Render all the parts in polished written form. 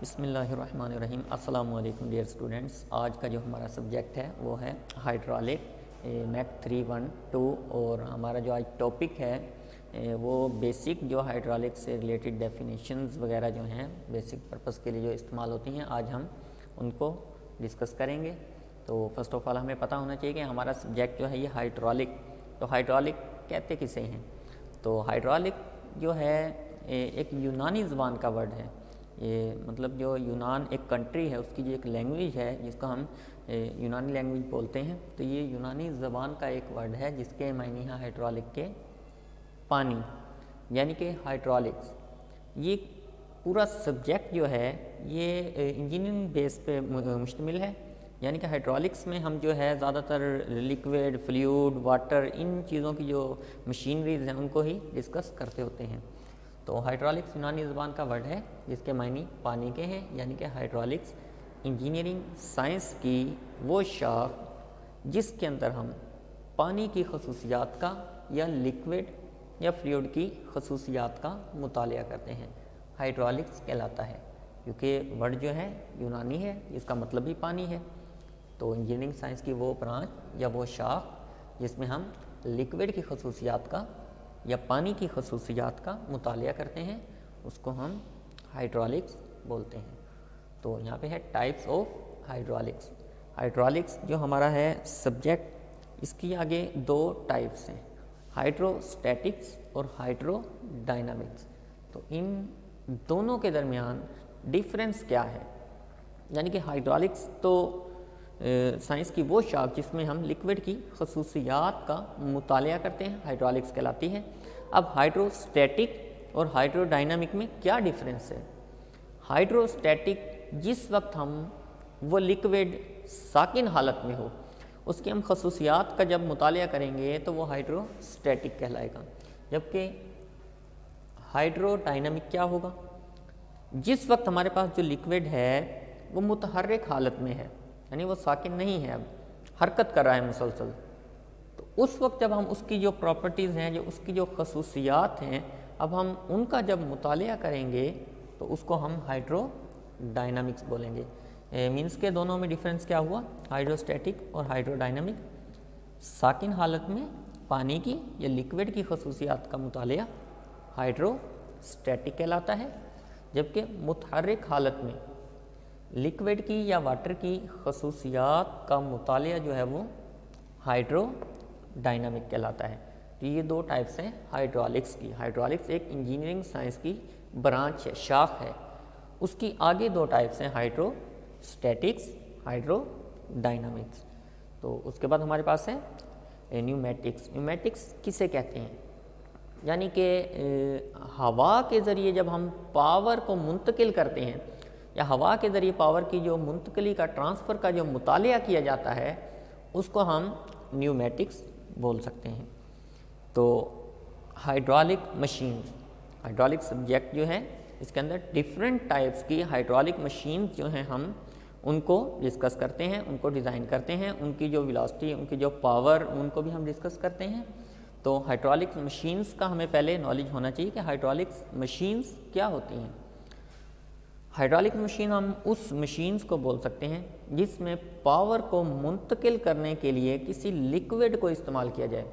बिस्मिल्लाहिर्रहमानिर्रहीम। अस्सलाम वालेकुम डियर स्टूडेंट्स। आज का जो हमारा सब्जेक्ट है वो है हाइड्रोलिक मैथ 312 और हमारा जो आज टॉपिक है वो बेसिक जो हाइड्रोलिक से रिलेटेड डेफिनेशंस वगैरह जो हैं बेसिक पर्पस के लिए जो इस्तेमाल होती हैं आज हम उनको डिस्कस करेंगे। तो फर्स्ट ऑफ ऑल हमें पता होना चाहिए कि हमारा सब्जेक्ट जो है ये हाइड्रोलिक, तो हाइड्रोलिक कहते किसे हैं? तो हाइड्रोलिक जो है एक यूनानी ज़बान का वर्ड है। ये मतलब जो यूनान एक कंट्री है उसकी जो एक लैंग्वेज है जिसको हम यूनानी लैंग्वेज बोलते हैं, तो ये यूनानी ज़बान का एक वर्ड है जिसके मायने हैं हाइड्रोलिक के पानी, यानी कि हाइड्रोलिक्स। ये पूरा सब्जेक्ट जो है ये इंजीनियरिंग बेस पे मुश्तमिल है, यानी कि हाइड्रोलिक्स में हम जो है ज़्यादातर लिक्विड, फ्लूइड, वाटर, इन चीज़ों की जो मशीनरीज हैं उनको ही डिस्कस करते होते हैं। तो हाइड्रोलिक्स यूनानी ज़बान का वर्ड है जिसके मायने पानी के हैं, यानी कि हाइड्रोलिक्स इंजीनियरिंग साइंस की वो शाख जिसके अंदर हम पानी की खसूसियात का या लिक्विड या फ्लूइड की खसूसियात का मुतालिया करते हैं, हाइड्रोलिक्स कहलाता है। क्योंकि वर्ड जो है यूनानी है, इसका मतलब भी पानी है। तो इंजीनियरिंग साइंस की वो ब्रांच या वो शाख जिसमें हम लिक्विड की खसूसियात का या पानी की खसूसियात का मुतालिया करते हैं उसको हम हाइड्रोलिक्स बोलते हैं। तो यहाँ पे है टाइप्स ऑफ हाइड्रोलिक्स। हाइड्रोलिक्स जो हमारा है सब्जेक्ट, इसकी आगे दो टाइप्स हैं, हाइड्रोस्टैटिक्स और हाइड्रोडायनामिक्स। तो इन दोनों के दरमियान डिफरेंस क्या है? यानी कि हाइड्रोलिक्स तो साइंस की वो शाख जिसमें हम लिक्विड की खसूसियात का मुतालिया करते हैं, हाइड्रोलिक्स कहलाती है। अब हाइड्रोस्टैटिक और हाइड्रोडायनामिक में क्या डिफरेंस है? हाइड्रोस्टैटिक जिस वक्त हम वो लिक्विड साकिन हालत में हो उसकी हम खसूसियात का जब मुतालिया करेंगे तो वो हाइड्रोस्टैटिक कहलाएगा। जबकि हाइड्रोडायनामिक क्या होगा? जिस वक्त हमारे पास जो लिक्विड है वो मुतहर्रिक हालत में है, यानी वो साकिन नहीं है, अब हरकत कर रहा है मुसलसल, तो उस वक्त जब हम उसकी जो प्रॉपर्टीज़ हैं, जो उसकी जो खसूसियात हैं, अब हम उनका जब मुतालिया करेंगे तो उसको हम हाइड्रोडायनामिक्स बोलेंगे। मीन्स के दोनों में डिफरेंस क्या हुआ? हाइड्रोस्टैटिक और हाइड्रोडायनामिक, साकिन हालत में पानी की या लिक्विड की खसूसियात का मुतालिया हाइड्रोस्टैटिक कहलाता है, जबकि मुतहर्रिक हालत में लिक्विड की या वाटर की खसूसियात का मुतालिया जो है वो हाइड्रोडायनामिक कहलाता है। तो ये दो टाइप्स हैं हाइड्रोलिक्स की। हाइड्रोलिक्स एक इंजीनियरिंग साइंस की ब्रांच है, शाख है। उसकी आगे दो टाइप्स हैं, हाइड्रोस्टैटिक्स, हाइड्रोडायनामिक्स। तो उसके बाद हमारे पास है न्यूमेटिक्स। न्यूमेटिक्स किसे कहते हैं? यानी कि हवा के ज़रिए जब हम पावर को मुंतकिल करते हैं या हवा के ज़रिए पावर की जो मुंतकली का, ट्रांसफ़र का जो मुतालिया किया जाता है उसको हम न्यूमेटिक्स बोल सकते हैं। तो हाइड्रोलिक मशीन्स, हाइड्रोलिक सब्जेक्ट जो है इसके अंदर डिफरेंट टाइप्स की हाइड्रोलिक मशीन्स जो हैं हम उनको डिस्कस करते हैं, उनको डिज़ाइन करते हैं, उनकी जो वेलोसिटी, उनकी जो पावर, उनको भी हम डिस्कस करते हैं। तो हाइड्रोलिक मशीन्स का हमें पहले नॉलेज होना चाहिए कि हाइड्रोलिक मशीन्स क्या होती हैं। हाइड्रोलिक मशीन हम उस मशीन्स को बोल सकते हैं जिसमें पावर को मुंतकिल करने के लिए किसी लिक्विड को इस्तेमाल किया जाए,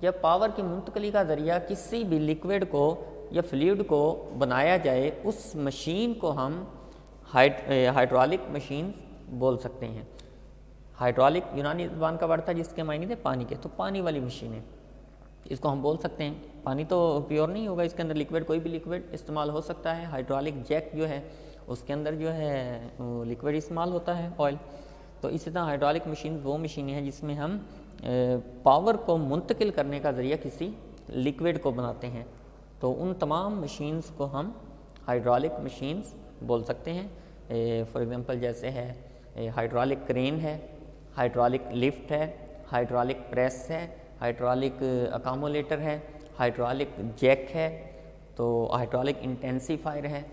या पावर की मुंतकली का ज़रिया किसी भी लिक्विड को या फ्लूइड को बनाया जाए, उस मशीन को हम हाइड्रोलिक मशीन बोल सकते हैं। हाइड्रोलिक यूनानी ज़बान का वर्ड था जिसके मायने थे पानी के, तो पानी वाली मशीनें इसको हम बोल सकते हैं। पानी तो प्योर नहीं होगा, इसके अंदर लिक्विड, कोई भी लिक्विड इस्तेमाल हो सकता है। हाइड्रोलिक जैक जो है उसके अंदर जो है लिक्विड इस्तेमाल होता है, ऑयल। तो इसी तरह हाइड्रोलिक मशीन वो मशीनें हैं जिसमें हम पावर को मुंतकिल करने का ज़रिया किसी लिक्विड को बनाते हैं। तो उन तमाम मशीन्स को हम हाइड्रोलिक मशीन्स बोल सकते हैं। फॉर एग्ज़ाम्पल जैसे है हाइड्रोलिक क्रेन है, हाइड्रोलिक लिफ्ट है, हाइड्रोलिक प्रेस है, हाइड्रोलिक अकामोलेटर है, हाइड्रोलिक जैक है, तो हाइड्रोलिक इंटेंसीफायर है।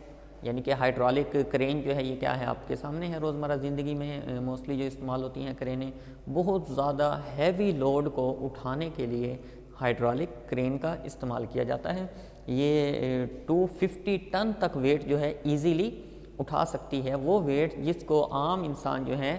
यानी कि हाइड्रोलिक क्रेन जो है ये क्या है, आपके सामने है, रोज़मर्रा ज़िंदगी में मोस्टली जो इस्तेमाल होती हैं क्रेनें, बहुत ज़्यादा हैवी लोड को उठाने के लिए हाइड्रोलिक क्रेन का इस्तेमाल किया जाता है। ये 250 टन तक वेट जो है ईज़िली उठा सकती है, वो वेट जिसको आम इंसान जो है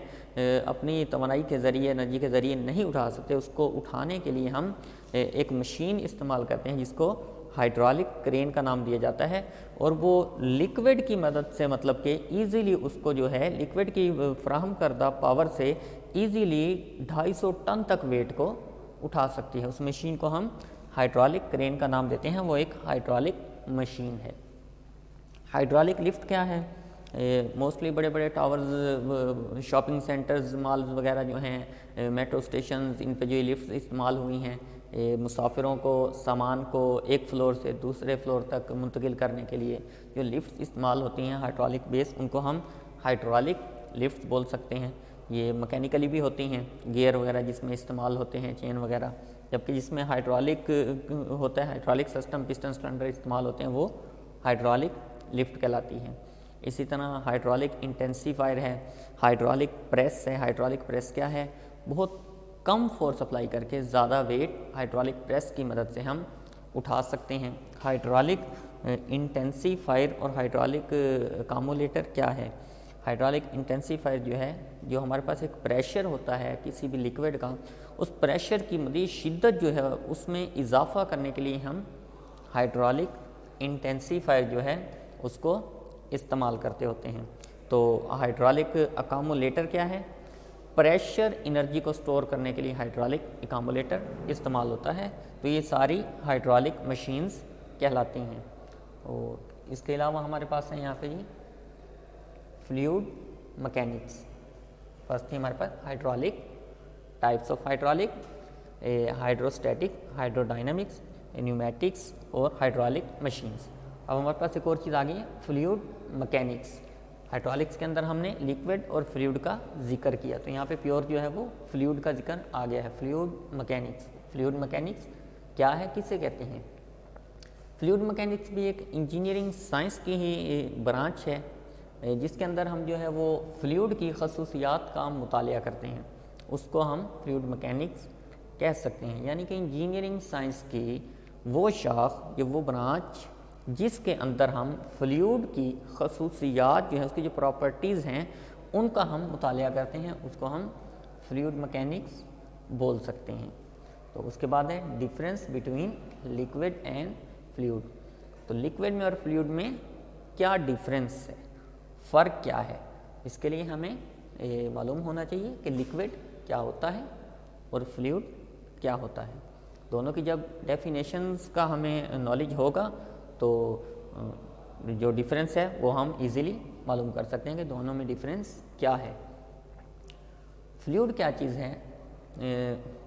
अपनी तवानाई के ज़रिए, एनर्जी के ज़रिए नहीं उठा सकते, उसको उठाने के लिए हम एक मशीन इस्तेमाल करते हैं जिसको हाइड्रोलिक क्रेन का नाम दिया जाता है। और वो लिक्विड की मदद से, मतलब कि ईज़िली उसको जो है लिक्विड की फ्राहम करदा पावर से ईज़िली 250 टन तक वेट को उठा सकती है। उस मशीन को हम हाइड्रोलिक क्रेन का नाम देते हैं, वो एक हाइड्रोलिक मशीन है। हाइड्रोलिक लिफ्ट क्या है? मोस्टली बड़े बड़े टावर्स, शॉपिंग सेंटर्स, मॉल्स वगैरह जो हैं, मेट्रो स्टेशंस, इन पे जो लिफ्ट इस्तेमाल हुई हैं मुसाफिरों को सामान को एक फ़्लोर से दूसरे फ्लोर तक मुंतकिल करने के लिए जो लिफ्ट इस्तेमाल होती हैं हाइड्रोलिक बेस, उनको हम हाइड्रोलिक लिफ्ट बोल सकते हैं। ये मैकेनिकली भी होती हैं, गियर वगैरह जिसमें इस्तेमाल होते हैं, चेन वगैरह, जबकि जिसमें हाइड्रोलिक होता है, हाइड्रोलिक सिस्टम, पिस्टन सिलेंडर इस्तेमाल होते हैं, वो हाइड्रोलिक लिफ्ट कहलाती है। इसी तरह हाइड्रोलिक इंटेंसीफायर है, हाइड्रोलिक प्रेस है। हाइड्रोलिक प्रेस क्या है? बहुत कम फोर्स अप्लाई करके ज़्यादा वेट हाइड्रोलिक प्रेस की मदद से हम उठा सकते हैं। हाइड्रोलिक इंटेंसीफायर और हाइड्रोलिक कामोलेटर क्या है? हाइड्रोलिक इंटेंसीफायर जो है, जो हमारे पास एक प्रेशर होता है किसी भी लिक्विड का, उस प्रेशर की मज़ीद शिद्दत जो है उसमें इजाफा करने के लिए हम हाइड्रोलिक इंटेंसीफायर जो है उसको इस्तेमाल करते होते हैं। तो हाइड्रोलिक अकामोलेटर क्या है? प्रेशर एनर्जी को स्टोर करने के लिए हाइड्रोलिक अकामोलेटर इस्तेमाल होता है। तो ये सारी हाइड्रोलिक मशीन्स कहलाती हैं। और इसके अलावा हमारे पास है यहाँ पे जी फ्लूइड मैकेनिक्स। फर्स्ट थी हमारे पास hydraulic, types of hydraulic, hydrostatic, hydrodynamics, pneumatics और हाइड्रोलिक मशीन्स। अब हमारे पास एक और चीज़ आ गई है फ्लूइड मैकेनिक्स। हाइड्रोलिक्स के अंदर हमने लिक्विड और फ्लूइड का जिक्र किया, तो यहाँ पे प्योर जो है वो फ्लूइड का जिक्र आ गया है। फ्लूइड मैकेनिक्स, फ्लूइड मैकेनिक्स क्या है, किसे कहते हैं? फ्लूइड मैकेनिक्स भी एक इंजीनियरिंग साइंस की ही ब्रांच है, जिसके अंदर हम जो है वो फ्लूइड की खसूसियात का मुतालिया करते हैं, उसको हम फ्लूइड मैकेनिक्स कह सकते हैं। यानी कि इंजीनियरिंग साइंस की वो शाख या वो ब्रांच जिसके अंदर हम फ्लूइड की खसूसियात जो है, उसकी जो प्रॉपर्टीज़ हैं, उनका हम मुतालिया करते हैं, उसको हम फ्लूइड मैकेनिक्स बोल सकते हैं। तो उसके बाद है difference between liquid and fluid. तो लिक्विड में और फ्लूइड में क्या डिफरेंस है, फ़र्क क्या है, इसके लिए हमें मालूम होना चाहिए कि लिक्विड क्या होता है और फ्लूइड क्या होता है। दोनों की जब डेफिनेशंस का हमें नॉलेज होगा तो जो डिफरेंस है वो हम इजीली मालूम कर सकते हैं कि दोनों में डिफरेंस क्या है। फ्लूइड क्या चीज़ है?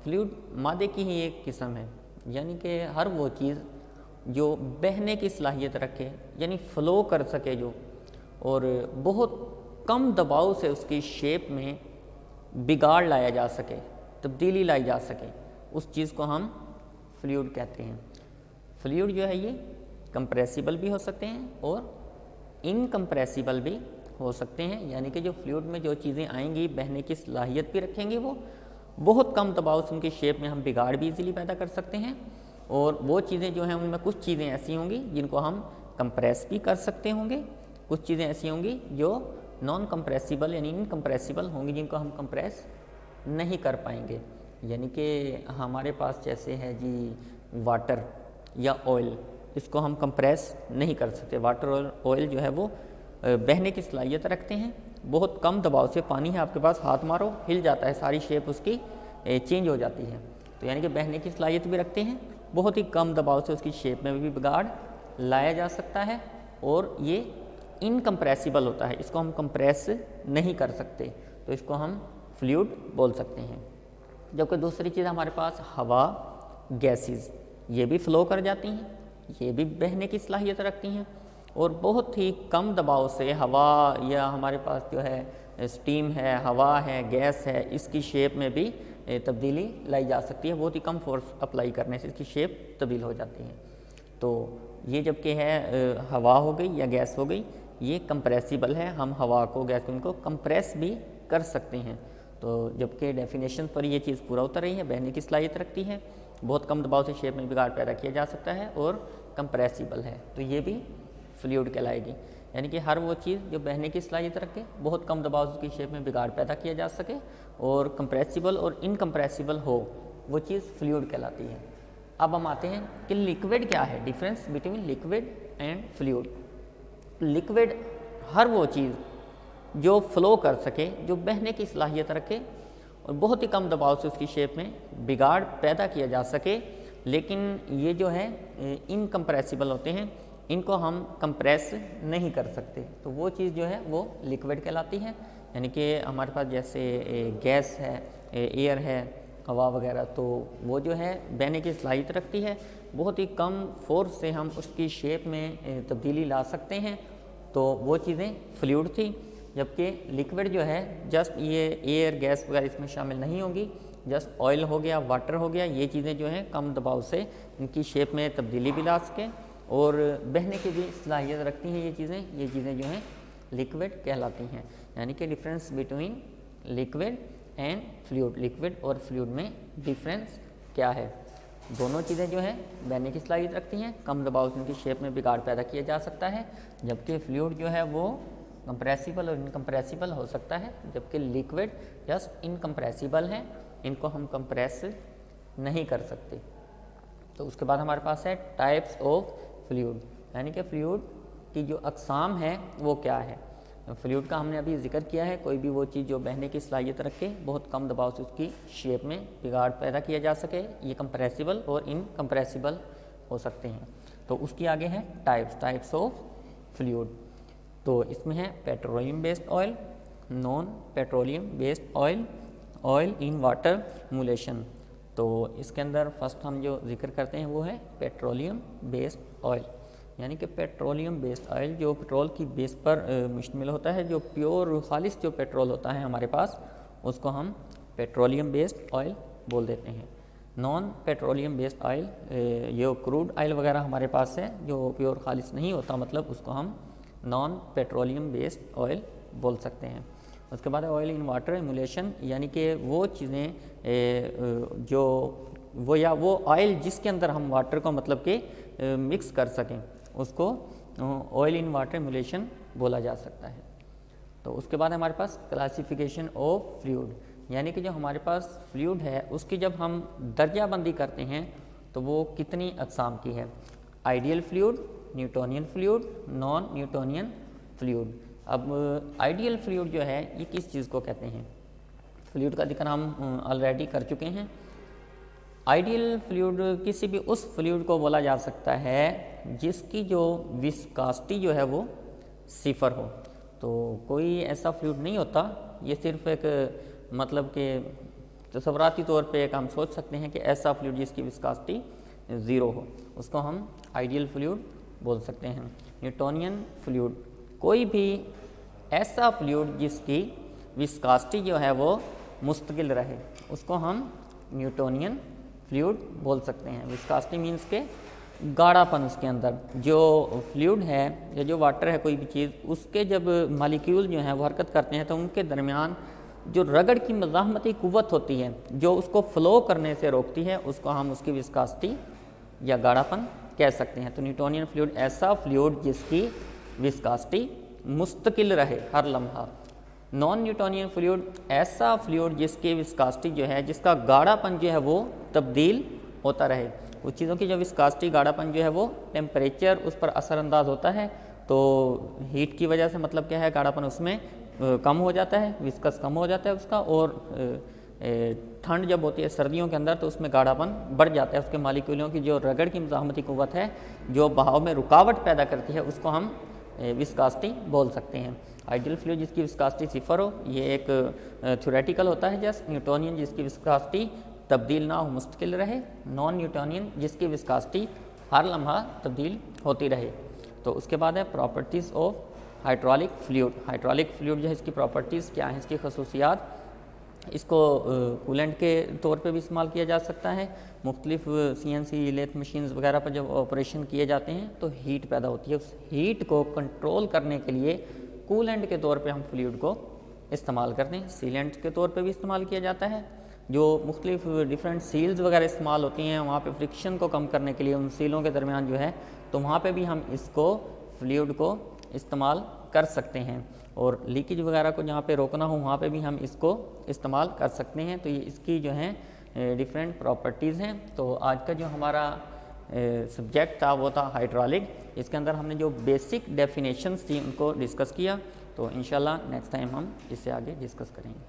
फ्लूइड मादे की ही एक किस्म है, यानी कि हर वो चीज़ जो बहने की सलाहियत रखे, यानी फ़्लो कर सके जो, और बहुत कम दबाव से उसकी शेप में बिगाड़ लाया जा सके, तब्दीली लाई जा सके, उस चीज़ को हम फ्लूइड कहते हैं। फ्लूइड जो है ये कंप्रेसिबल भी हो सकते हैं और इनकम्प्रेसिबल भी हो सकते हैं, यानी कि जो फ्लूइड में जो चीज़ें आएंगी बहने की सलाहियत भी रखेंगी, वो बहुत कम दबाव से उनकी शेप में हम बिगाड़ भी इजीली पैदा कर सकते हैं। और वो चीज़ें जो हैं उनमें कुछ चीज़ें ऐसी होंगी जिनको हम कंप्रेस भी कर सकते होंगे, कुछ चीज़ें ऐसी होंगी जो नॉन कंप्रेसिबल यानी इनकम्प्रेसिबल होंगी, जिनको हम कंप्रेस नहीं कर पाएंगे। यानी कि हमारे पास जैसे है जी वाटर या ऑयल, इसको हम कंप्रेस नहीं कर सकते। वाटर और ऑयल जो है वो बहने की सलाहियत रखते हैं, बहुत कम दबाव से पानी है आपके पास, हाथ मारो हिल जाता है, सारी शेप उसकी चेंज हो जाती है। तो यानी कि बहने की सलाहियत भी रखते हैं, बहुत ही कम दबाव से उसकी शेप में भी बिगाड़ लाया जा सकता है, और ये इनकम्प्रेसिबल होता है, इसको हम कंप्रेस नहीं कर सकते, तो इसको हम फ्लूइड बोल सकते हैं। जबकि दूसरी चीज़ हमारे पास हवा, गैसेस, ये भी फ़्लो कर जाती हैं, ये भी बहने की सलाहियत रखती हैं, और बहुत ही कम दबाव से हवा या हमारे पास जो है स्टीम है, हवा है, गैस है, इसकी शेप में भी तब्दीली लाई जा सकती है। बहुत ही कम फोर्स अप्लाई करने से इसकी शेप तब्दील हो जाती है। तो ये जबकि है हवा हो गई या गैस हो गई, ये कंप्रेसिबल है, हम हवा को, गैस को, इनको कंप्रेस भी कर सकते हैं। तो जबकि डेफिनेशन पर ये चीज़ पूरा उतर रही है, बहने की सलाहियत रखती है, बहुत कम दबाव से शेप में बिगाड़ पैदा किया जा सकता है और कंप्रेसिबल है, तो ये भी फ्लूइड कहलाएगी। यानी कि हर वो चीज़ जो बहने की सलाहियत रखे, बहुत कम दबाव उसकी शेप में बिगाड़ पैदा किया जा सके और कंप्रेसिबल और इनकम्प्रेसिबल हो, वो चीज़ फ्लूइड कहलाती है। अब हम आते हैं कि लिक्विड क्या है, difference between liquid and fluid. Liquid हर वो चीज़ जो फ्लो कर सके, जो बहने की सलाहियत रखे और बहुत ही कम दबाव से उसकी शेप में बिगाड़ पैदा किया जा सके, लेकिन ये जो है इनकम्प्रेसिबल होते हैं, इनको हम कंप्रेस नहीं कर सकते, तो वो चीज़ जो है वो लिक्विड कहलाती है। यानी कि हमारे पास जैसे गैस है, एयर है, हवा वगैरह, तो वो जो है बहने की सलाहियत रखती है, बहुत ही कम फोर्स से हम उसकी शेप में तब्दीली ला सकते हैं, तो वो चीज़ें फ्लूइड थी। जबकि लिक्विड जो है जस्ट ये एयर गैस वगैरह इसमें शामिल नहीं होगी, जस्ट ऑयल हो गया, वाटर हो गया, ये चीज़ें जो हैं कम दबाव से इनकी शेप में तब्दीली भी ला सकें और बहने की भी सलाहियत रखती हैं ये चीज़ें जो हैं लिक्विड कहलाती हैं। यानी कि difference between liquid and fluid, liquid और फ्लूइड में डिफरेंस क्या है? दोनों चीज़ें जो हैं बहने की सलाहियत रखती हैं, कम दबाव से उनकी शेप में बिगाड़ पैदा किया जा सकता है, जबकि फ्लूइड जो है वो कंप्रेसिबल और इनकम्प्रेसिबल हो सकता है, जबकि लिक्विड जस्ट इनकम्प्रेसिबल हैं, इनको हम कंप्रेस नहीं कर सकते। तो उसके बाद हमारे पास है टाइप्स ऑफ फ्लूइड, यानी कि फ्लूइड की जो अक़साम है वो क्या है। फ्लूइड का हमने अभी जिक्र किया है, कोई भी वो चीज़ जो बहने की सलाहियत रखे, बहुत कम दबाव से उसकी शेप में बिगाड़ पैदा किया जा सके, ये कंप्रेसिबल और इनकम्प्रेसिबल हो सकते हैं। तो उसकी आगे है टाइप्स ऑफ फ्लूइड। तो इसमें है petroleum based oil, non petroleum based oil, oil in water emulation. तो इसके अंदर फर्स्ट हम जो जिक्र करते हैं वो है पेट्रोलियम बेस्ड ऑयल, यानी कि पेट्रोलियम बेस्ड ऑयल जो पेट्रोल की बेस पर मुश्तमिल होता है, जो प्योर खालिस जो पेट्रोल होता है हमारे पास, उसको हम पेट्रोलियम बेस्ड ऑयल बोल देते हैं। नॉन पेट्रोलियम बेस्ड ऑयल जो क्रूड ऑयल वगैरह हमारे पास है जो प्योर खालिस नहीं होता, मतलब उसको हम नॉन पेट्रोलियम बेस्ड ऑयल बोल सकते हैं। उसके बाद ऑयल इन वाटर इमुलेशन, यानी कि वो चीज़ें जो वो या वो ऑयल जिसके अंदर हम वाटर को मतलब कि मिक्स कर सकें, उसको ऑयल इन वाटर इमुलेशन बोला जा सकता है। तो उसके बाद हमारे पास क्लासिफिकेशन ऑफ फ्लूइड, यानी कि जो हमारे पास फ्लूइड है उसकी जब हम दर्जाबंदी करते हैं तो वो कितनी अक़साम की है। Ideal fluid, Newtonian fluid, non Newtonian fluid. अब आइडियल फ्लूइड जो है ये किस चीज़ को कहते हैं? फ्लूइड का जिक्र हम ऑलरेडी कर चुके हैं। आइडियल फ्लूइड किसी भी उस फ्लूइड को बोला जा सकता है जिसकी जो विस्कासिटी जो है वो सिफर हो। तो कोई ऐसा फ्लूइड नहीं होता, ये सिर्फ एक मतलब कि तस्वराती तौर पे एक हम सोच सकते हैं कि ऐसा फ्लूइड जिसकी विस्कासिटी ज़ीरो हो, उसको हम आइडियल फ्लूइड बोल सकते हैं। न्यूटोनियन फ्लूइड, कोई भी ऐसा फ्लूइड जिसकी विस्कासिटी जो है वो मुस्तकिल रहे, उसको हम न्यूटोनियन फ्लूइड बोल सकते हैं। विस्कासिटी मीन्स के गाढ़ापन, उसके अंदर जो फ्लूइड है या जो वाटर है कोई भी चीज़, उसके जब मालिक्यूल जो हैं वो हरकत करते हैं तो उनके दरमियान जो रगड़ की मज़ाहमती कुव्वत होती है जो उसको फ़्लो करने से रोकती है, उसको हम उसकी विस्कासिटी या गाढ़ापन कह सकते हैं। तो न्यूटोनियन फ्लूइड ऐसा फ्लूइड जिसकी विस्कासिटी मुस्तकिल रहे हर लम्हा। नॉन न्यूटोनियन फ्लूइड ऐसा फ्लूइड जिसकी विस्कासिटी जो है, जिसका गाढ़ापन जो है वो तब्दील होता रहे। उस चीज़ों की जो विस्कासिटी गाढ़ापन जो है वो टेम्परेचर उस पर असरअंदाज होता है, तो हीट की वजह से मतलब क्या है, गाढ़ापन उसमें कम हो जाता है, विस्कस कम हो जाता है उसका, और ठंड जब होती है सर्दियों के अंदर तो उसमें गाढ़ापन बढ़ जाता है। उसके मालिक्यूलों की जो रगड़ की मज़ाहमती क़ुव्वत है जो बहाव में रुकावट पैदा करती है, उसको हम विस्कासिटी बोल सकते हैं। आइडियल फ्लूइड जिसकी विस्कासिटी सिफर हो, ये एक थ्योरेटिकल होता है जस्ट। न्यूटोनियन जिसकी विस्कासिटी तब्दील ना हो, मुस्तकिल रहे। नॉन न्यूटोनियन जिसकी विस्कासिटी हर लम्हा तब्दील होती रहे। तो उसके बाद है properties of hydraulic fluid. Hydraulic fluid जो है इसकी प्रॉपर्टीज़ क्या हैं, इसकी खसूसियात। इसको कूलेंट के तौर पे भी इस्तेमाल किया जा सकता है। मुख्तलिफ CNC लेथ मशीन्स वगैरह पर जब ऑपरेशन किए जाते हैं तो हीट पैदा होती है, उस हीट को कंट्रोल करने के लिए कूलेंट के तौर पे हम फ्लूइड को इस्तेमाल करते हैं। सीलेंट के तौर पे भी इस्तेमाल किया जाता है। जो मुख्तलिफ डिफरेंट सील्स वगैरह इस्तेमाल होती हैं वहाँ पे फ्रिक्शन को कम करने के लिए उन सीलों के दरमियान जो है, तो वहाँ पे भी हम इसको फ्लूइड को इस्तेमाल कर सकते हैं। और लीकेज वगैरह को जहाँ पे रोकना हो वहाँ पे भी हम इसको इस्तेमाल कर सकते हैं। तो ये इसकी जो है डिफरेंट प्रॉपर्टीज़ हैं। तो आज का जो हमारा सब्जेक्ट था वो था हाइड्रोलिक। इसके अंदर हमने जो बेसिक डेफिनेशंस थी उनको डिस्कस किया। तो इंशाल्लाह नेक्स्ट टाइम हम इससे आगे डिस्कस करेंगे।